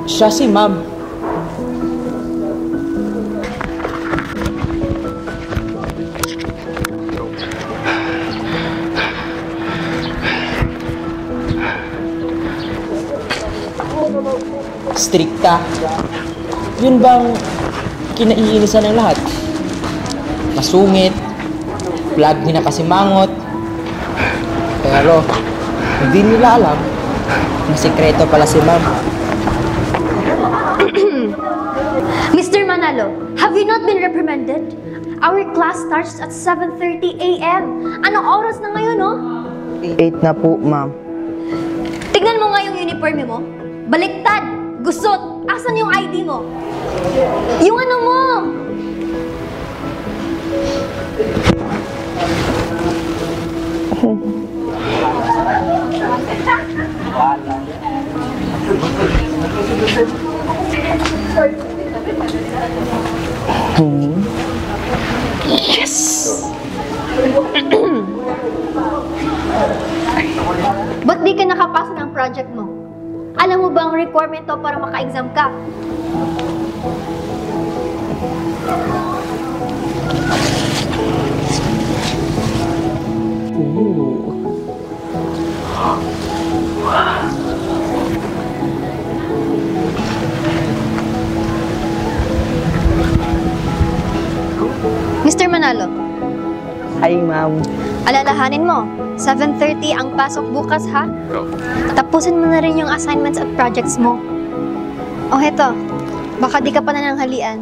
Siya si ma'am. Strikta. Yun bang kinaiinisan ng lahat? Masungit, vlog ni na kasi mangot. Pero hindi nila alam na sikreto pala si ma'am. Mr. Manalo, have you not been reprimanded? Our class starts at 7:30 a.m. Anong oras na ngayon, no? 8 na po, ma'am. Tignan mo nga yung uniforme mo. Baliktad! Gusot! Asan yung ID mo? Yung ano mo? Yes! Ba't di ka nakapasa ng project mo? Alam mo ba ang requirement to para maka-exam ka? Mr. Manalo. Hi, ma'am. Alalahanin mo, 7:30 ang pasok bukas, ha? Tapusin mo na rin yung assignments at projects mo. O heto, baka di ka pa nananghalian.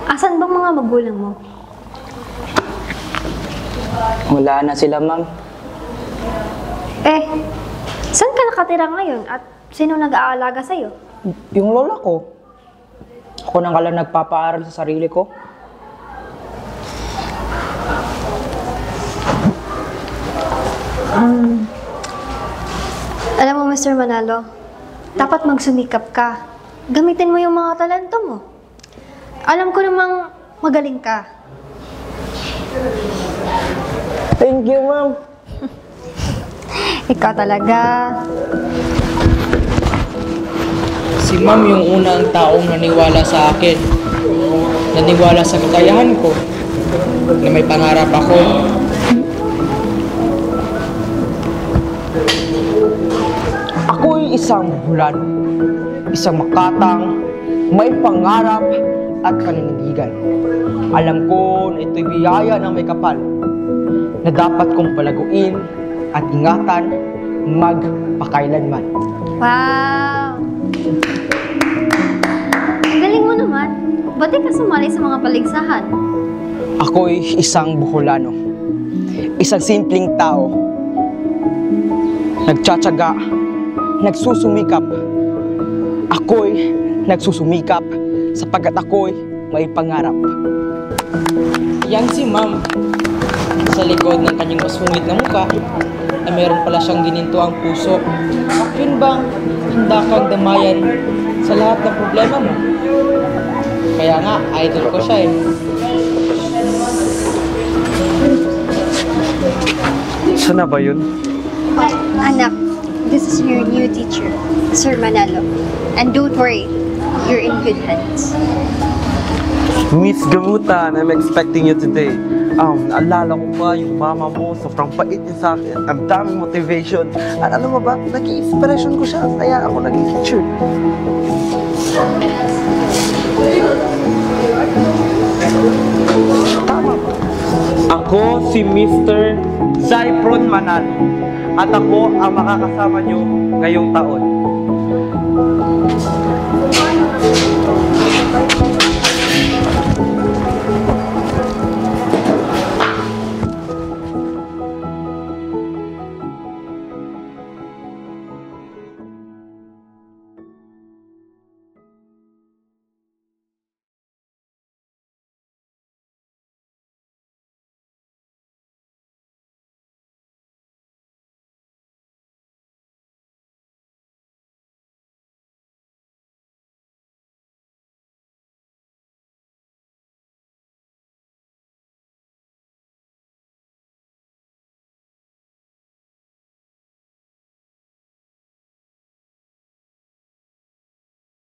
Asan bang mga magulang mo? Wala na sila, ma'am. Saan ka nakatira ngayon at sino nag-aalaga sa'yo? Yung lola ko. Ako nang kala nagpapaaral sa sarili ko. Alam mo, Mr. Manalo, dapat magsumikap ka. Gamitin mo yung mga talento mo. Alam ko namang magaling ka. Thank you, ma'am. Ikaw talaga. Si ma'am yung unang taong naniwala sa akin. Naniwala sa kakayahan ko. Na may pangarap ako. Ako'y isang bulan. Isang makatang, may pangarap at paninindigan. Alam ko na ito'y biyaya ng may kapal na dapat kong palaguin at ingatan magpakailanman. Wow! Galing mo naman. Ba't di ka sumali sa mga paligsahan? Ako'y isang Buholano. Isang simpleng tao. Nagtsatsaga, nagsusumikap. Ako'y nagsusumikap sapagkat ako'y may pangarap. Yan si ma'am. Sa likod ng kanyang masungit na mukha, na meron pala siyang ginintuang puso. Yun bang handa kang damayan sa lahat ng problema mo? Kaya nga, idol ko siya eh. Sana ba yun? Anak, this is your new teacher, Sir Manalo. And don't worry, you're in good hands. Miss Gamutan, I'm expecting you today. Naalala ko pa yung mama mo, sobrang pait niya sa akin. Ang daming motivation. At alam mo ba, naging inspiration ko siya. Kaya ako naging teacher. Tama ba? Ako si Mr. Zypron Manalo. At ako ang makakasama nyo ngayong taon.